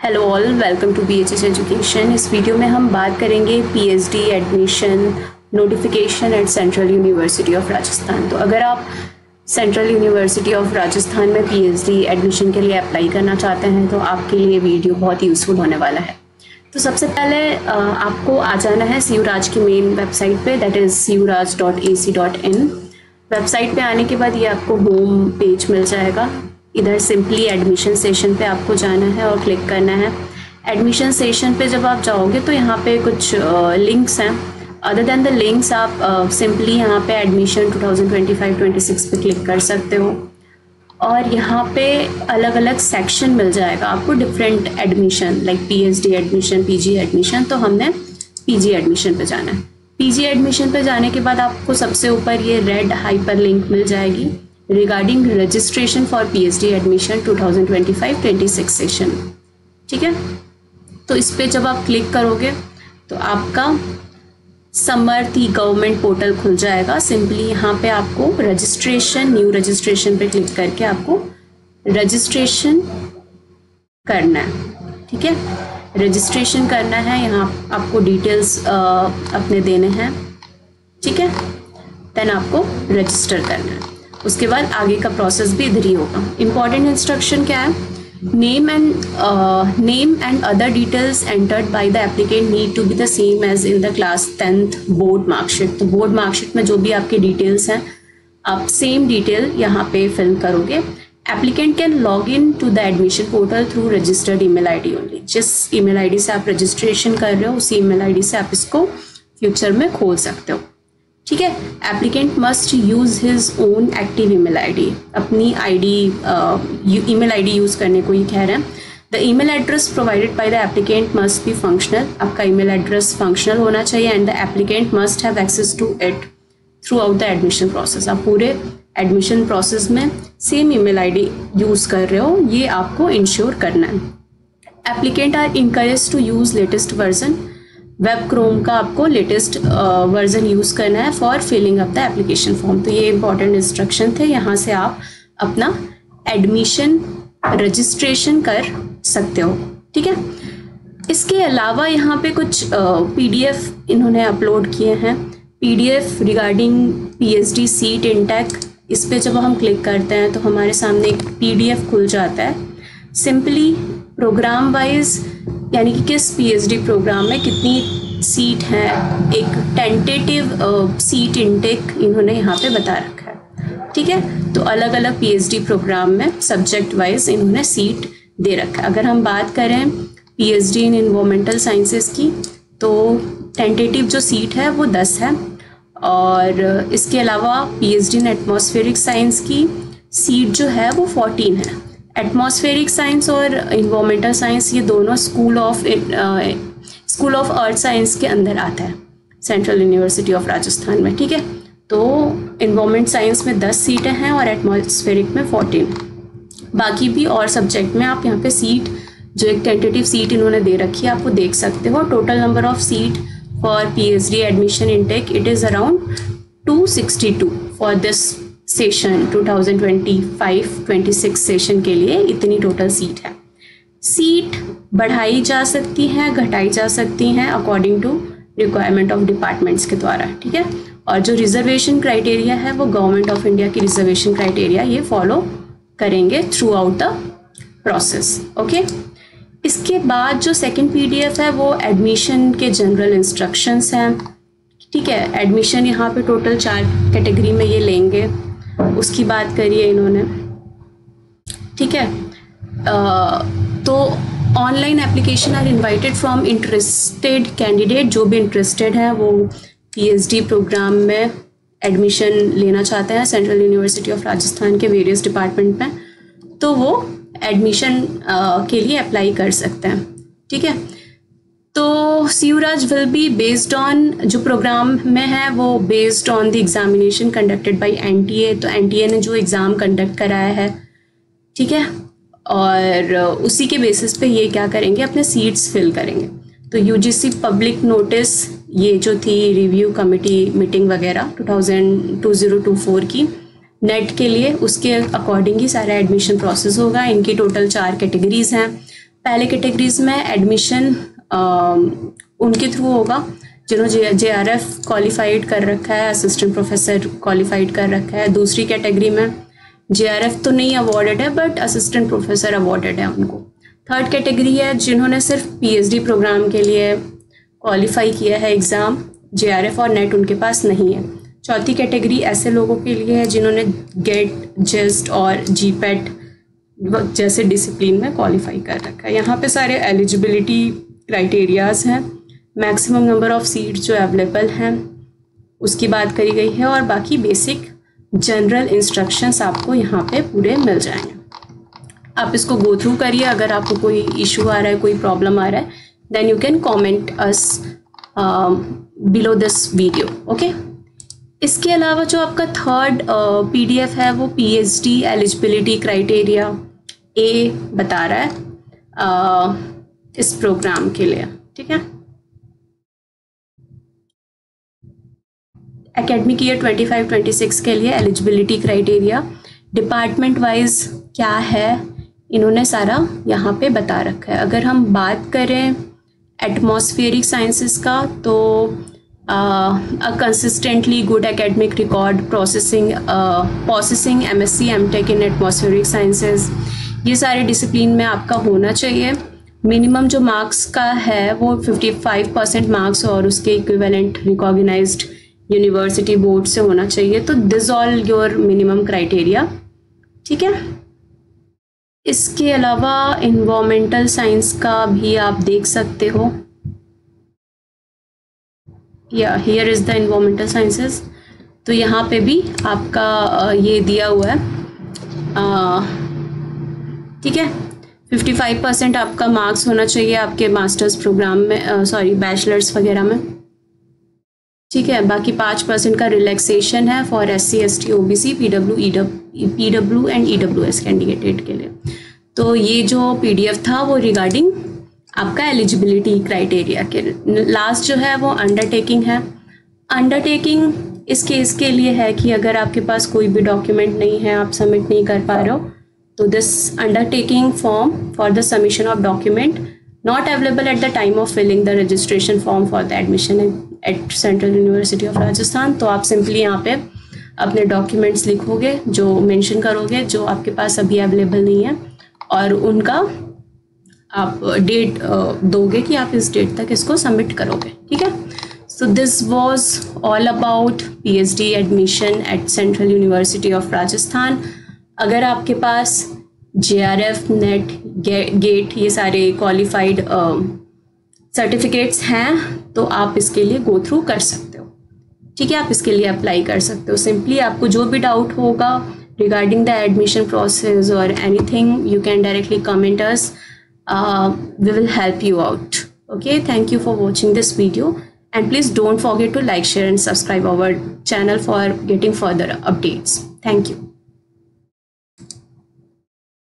Hello all, welcome to BHS education. इस video में हम बात करेंगे PhD admission notification at central university of Rajasthan. तो अगर आप सेंट्रल यूनिवर्सिटी ऑफ राजस्थान में पीएचडी एडमिशन के लिए अप्लाई करना चाहते हैं तो आपके लिए वीडियो बहुत यूज़फुल होने वाला है। तो सबसे पहले आपको आ जाना है CURAJ की मेन वेबसाइट पे, दैट इज़ curaj.ac.in। वेबसाइट पे आने के बाद ये आपको होम पेज मिल जाएगा। इधर सिंपली एडमिशन सेशन पे आपको जाना है और क्लिक करना है। एडमिशन सेशन पे जब आप जाओगे तो यहाँ पे कुछ लिंक्स हैं। अदर देन द लिंक्स आप सिंपली यहाँ पे एडमिशन 2025-26 पे क्लिक कर सकते हो और यहाँ पे अलग अलग सेक्शन मिल जाएगा आपको, different admission like PhD admission, PG admission. तो हमने PG एडमिशन पे जाना है। PG एडमिशन पे जाने के बाद आपको सबसे ऊपर ये रेड हाइपर लिंक मिल जाएगी regarding registration for PhD admission 2025-26 session. ठीक है, तो इस पे जब आप क्लिक करोगे तो आपका समर्थी गवर्नमेंट पोर्टल खुल जाएगा। सिंपली यहाँ पे आपको रजिस्ट्रेशन, न्यू रजिस्ट्रेशन पे क्लिक करके आपको रजिस्ट्रेशन करना है। ठीक है, रजिस्ट्रेशन करना है। यहाँ आपको डिटेल्स अपने देने हैं। ठीक है, देन आपको रजिस्टर करना है। उसके बाद आगे का प्रोसेस भी इधर ही होगा। इम्पॉर्टेंट इंस्ट्रक्शन क्या है? Name and other details entered by the applicant need to be the same as in the class 10th board marksheet. तो बोर्ड मार्कशीट में जो भी आपके डिटेल्स हैं आप सेम डिटेल यहाँ पे फिल करोगे। Applicant can log in to the admission portal through registered email ID only. जिस ईमेल आईडी से आप रजिस्ट्रेशन कर रहे हो उसी ईमेल आईडी से आप इसको फ्यूचर में खोल सकते हो। ठीक है, applicant must use his own active email ID. अपनी ईमेल आईडी यूज करने को ही कह रहे हैं। The email address provided by the applicant must be functional. आपका ईमेल एड्रेस फंक्शनल होना चाहिए and the applicant must have access to it throughout the admission process. आप पूरे एडमिशन प्रोसेस में सेम ईमेल आईडी यूज कर रहे हो, ये आपको इंश्योर करना है। Applicant are encourage to use latest version. Web Chrome का आपको लेटेस्ट वर्जन यूज़ करना है for filling up the application form. तो ये इंपॉर्टेंट इंस्ट्रक्शन थे। यहाँ से आप अपना एडमिशन रजिस्ट्रेशन कर सकते हो। ठीक है, इसके अलावा यहाँ पे कुछ PDF इन्होंने अपलोड किए हैं। PDF regarding PhD seat intake. इस पे जब हम क्लिक करते हैं तो हमारे सामने एक PDF खुल जाता है। सिंपली प्रोग्राम वाइज यानी कि किस PhD प्रोग्राम में कितनी सीट है, एक टेंटेटिव सीट इनटेक इन्होंने यहाँ पे बता रखा है। ठीक है, तो अलग अलग PhD प्रोग्राम में सब्जेक्ट वाइज इन्होंने सीट दे रखा है। अगर हम बात करें PhD इन इन्वायरमेंटल साइंसेस की तो टेंटेटिव जो सीट है वो 10 है और इसके अलावा PhD इन एटमॉस्फेरिक साइंस की सीट जो है वो 14 है। एटमॉस्फेरिक साइंस और इन्वायरमेंटल साइंस ये दोनों स्कूल ऑफ अर्थ साइंस के अंदर आता है सेंट्रल यूनिवर्सिटी ऑफ राजस्थान में। ठीक है, तो इन्वायरमेंट साइंस में 10 सीटें हैं और एटमॉस्फेरिक में 14। बाकी भी और सब्जेक्ट में आप यहाँ पे सीट जो एक टेंटेटिव सीट इन्होंने दे रखी है आपको देख सकते हो। Total number of seat for PhD admission intake it is around 262 for this session 2025-26 session के लिए इतनी टोटल सीट है। सीट बढ़ाई जा सकती हैं, घटाई जा सकती हैं according to requirement of departments के द्वारा। ठीक है, और जो रिजर्वेशन क्राइटेरिया है वो गवर्नमेंट ऑफ इंडिया की रिजर्वेशन क्राइटेरिया ये फॉलो करेंगे through out the process. Okay, इसके बाद जो सेकेंड PDF है वो एडमिशन के जनरल इंस्ट्रक्शंस हैं। ठीक है, एडमिशन यहाँ पे टोटल 4 कैटेगरी में ये लेंगे, उसकी बात करिए इन्होंने। ठीक है, तो online application are invited from interested candidate. जो भी इंटरेस्टेड हैं वो PhD प्रोग्राम में एडमिशन लेना चाहते हैं सेंट्रल यूनिवर्सिटी ऑफ राजस्थान के वेरियस डिपार्टमेंट में, तो वो एडमिशन के लिए अप्लाई कर सकते हैं। ठीक है, तो CURAJ will be based on, जो प्रोग्राम में है वो based on the examination conducted by NTA। तो NTA ने जो एग्ज़ाम कंडक्ट कराया है, ठीक है, और उसी के बेसिस पे ये क्या करेंगे, अपने सीट्स फिल करेंगे। तो UGC पब्लिक नोटिस ये जो थी रिव्यू कमेटी मीटिंग वगैरह 2024 की नेट के लिए, उसके अकॉर्डिंग ही सारा एडमिशन प्रोसेस होगा। इनकी टोटल 4 कैटेगरीज हैं। पहले कैटेगरीज में एडमिशन उनके थ्रू होगा जिन्होंने JRF क्वालिफाइड कर रखा है, असिस्टेंट प्रोफेसर क्वालिफाइड कर रखा है। दूसरी कैटेगरी में JRF तो नहीं अवॉर्डेड है बट असिस्टेंट प्रोफेसर अवॉर्डेड है उनको। थर्ड कैटेगरी है जिन्होंने सिर्फ PhD प्रोग्राम के लिए क्वालिफाई किया है एग्ज़ाम, JRF और नेट उनके पास नहीं है। चौथी कैटेगरी ऐसे लोगों के लिए है जिन्होंने गेट, जेस्ट और GPAT जैसे डिसिप्लिन में क्वालिफाई कर रखा है। यहाँ पे सारे एलिजिबिलिटी क्राइटेरियाज हैं, मैक्सिमम नंबर ऑफ सीट्स जो अवेलेबल हैं उसकी बात करी गई है और बाकी बेसिक जनरल इंस्ट्रक्शंस आपको यहाँ पे पूरे मिल जाएंगे। आप इसको गो थ्रू करिए। अगर आपको कोई इशू आ रहा है, कोई प्रॉब्लम आ रहा है, then you can comment us below this video. Okay, इसके अलावा जो आपका थर्ड PDF है वो PhD एलिजिबिलिटी क्राइटेरिया A बता रहा है इस प्रोग्राम के लिए। ठीक है, एकेडमिक ईयर 25-26 के लिए एलिजिबिलिटी क्राइटेरिया डिपार्टमेंट वाइज क्या है इन्होंने सारा यहाँ पे बता रखा है। अगर हम बात करें एटमॉस्फेरिक साइंसेस का तो consistently good academic record processing MSc MTech इन एटमॉस्फेरिक साइंसेस, ये सारे डिसिप्लिन में आपका होना चाहिए। मिनिमम जो मार्क्स का है वो 55% मार्क्स और उसके इक्विवेलेंट रिकॉग्नाइज्ड यूनिवर्सिटी बोर्ड से होना चाहिए। तो this all your minimum criteria. ठीक है, इसके अलावा इन्वायरमेंटल साइंस का भी आप देख सकते हो। या here is the environmental sciences, तो यहाँ पे भी आपका ये दिया हुआ है। ठीक है, 55% आपका मार्क्स होना चाहिए आपके मास्टर्स प्रोग्राम में, बैचलर्स वगैरह में। ठीक है, बाकी 5% का रिलैक्सेशन है for SC ST OBC PW and EWS candidate के लिए। तो ये जो PDF था वो रिगार्डिंग आपका एलिजिबिलिटी क्राइटेरिया के। लास्ट जो है वो अंडरटेकिंग है। अंडरटेकिंग इस केस के लिए है कि अगर आपके पास कोई भी डॉक्यूमेंट नहीं है, आप सबमिट नहीं कर पा रहे हो, तो this undertaking form for the submission of document not available at the time of filling the registration form for the admission at central university of Rajasthan. तो आप सिंपली यहाँ पे अपने डॉक्यूमेंट्स लिखोगे, जो मेंशन करोगे जो आपके पास अभी अवेलेबल नहीं है, और उनका आप डेट दोगे कि आप इस डेट तक इसको सबमिट करोगे। ठीक है, so this was all about PhD admission at central university of Rajasthan. अगर आपके पास JRF, नेट, गेट ये सारे क्वालिफाइड सर्टिफिकेट्स हैं तो आप इसके लिए गो थ्रू कर सकते हो। ठीक है, आप इसके लिए अप्लाई कर सकते हो। सिंपली आपको जो भी डाउट होगा रिगार्डिंग द एडमिशन प्रोसेस और anything, you can directly comment us, we will help you out. Okay, thank you for watching this video and please don't forget to like, share and subscribe our channel for getting further updates. Thank you.